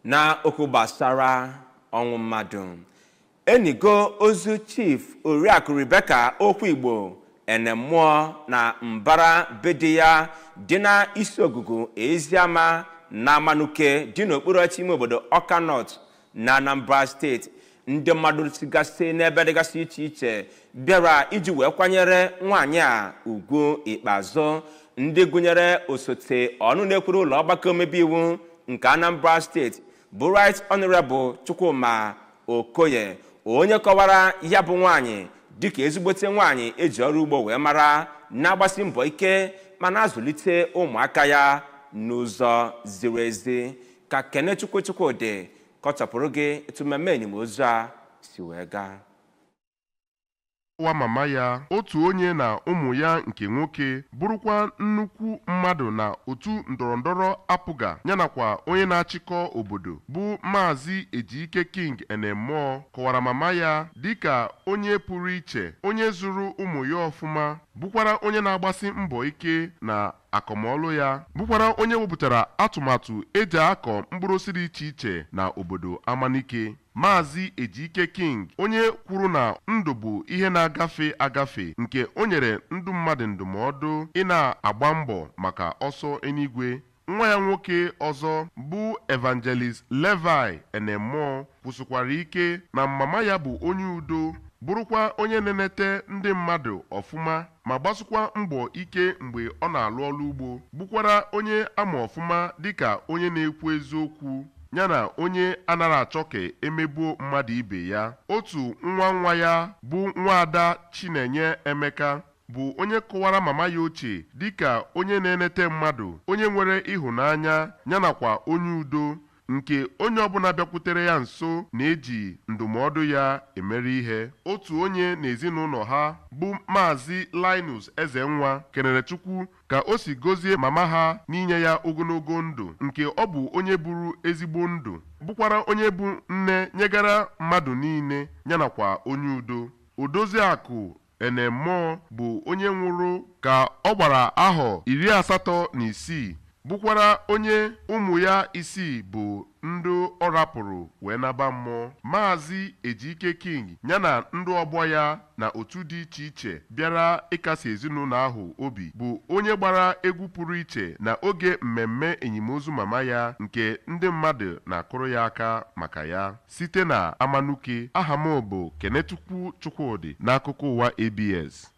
na okwu gbasara ọnwụ mmadụ. Enigo ozu Chief Oriakụ Rebecca Okwigbo Enemụọ na mbara bedi ya dị na isi ogugu Eziama na Amanuke dị n'okpuru ọchịchị ime obodo Awka North na Anambra Steeti. Ndị mmadụ sigasị n'ebe dịgasị iche iche bịara iji wee kwanyere nwaanyị a ugwu ikpeazụ, ndị gụnyere osote ọnụ na-ekwuru ụlọ ọgbakọ omebe iwu nke Anambra Steeti bụ Right Honorable Chukwuma Okoye, onye kọwara ya bụ nwaanyị dịka ezigbote nwaanyị eji ọrụ ugbo wee mara, na-agbasi mbọ ike ma na-azụlite ụmụaka ya n'ụzọ ziri ezi. Ka Kenechukwu Chukwudị kọchapụrụ gị etu mmemme enimozu a si wee gaa. Wa mama ya, otu onye na ụmụ ya nke nwoke, bụrụkwa nnukwu mmadụ na otu ndọrọndọrọ apụga yanakwa onye na-achịkọ obodo bụ Maazị Ejike King Enemụọ, kọwara mama ya dịka onye pụrụ iche, onye zụrụ ụmụ ya ọfụma, bụkwara onye na-agbasi mbọ ike na akọmọlụ ya, bụkwara onye wepụtara atụmatụ eji akọ mkpụrụ osisi dị iche iche na obodo Amanike. Maazị Ejike King, onye kwuru na ndụ bụ ihe na-agafe agafe, nke o nyere ndụ mmadụ ndụmọdụ ị na-agba mbọ maka ọsọ eluigwe. Nwa ya nwoke ọzọ bụ Evangelist Levi Enemụọ kwụsịkwara ike na mama ya bụ onye udo, bụrụkwa onye na-enete ndị mmadụ ọfụma ma gbasịkwa mbọ ike mgbe ọ na-alụ ọrụ ugbo, bụkwara onye ama ọfụma dịka onye na-ekwu eziokwu yana onye anaghị achọ ka emegbuo mmadụ ibe ya. Otu nwa ya bụ Nwaada Chinenye Emeka bụ onye kọwara mama ya ochie dịka onye na-enete mmadụ, onye nwere ịhụnanya yanakwa onye udo, nke onye ọbụla bịakwutere ya nso na-eji ndụmọdụ ya emere ihe. Otu onye n'ezinụlọ ha bụ Maazị Linus Ezenwa kelere Chukwu ka o si gozie mama ha n'inye ya ogologo ndụ, nke ọ bụ onye buru ezigbo ndụ, bụkwara onye bụ nne nyegara mmadụ niile yanakwa onye udo. Odoziakụ Enemụọ bụ onye nwụrụ ka ọ gbara ahọ 86, bụkwara onye ụmụ ya 6 bụ ndụ ọ rapụrụ wee naba mmụọ. Maazị Ejike King yana ndị ọgbọ ya na otu dị iche iche bịara ịkasi ezinụlọ ahụ obi bụ onye gbara egwu pụrụ iche na oge mmemme enyimozu mama ya, nke ndị mmadụ na-akụrụ ya aka maka ya. Site na Amanuke, aha m bụ Kenechukwu Chukwudị n'akụkọ ụwa ABS.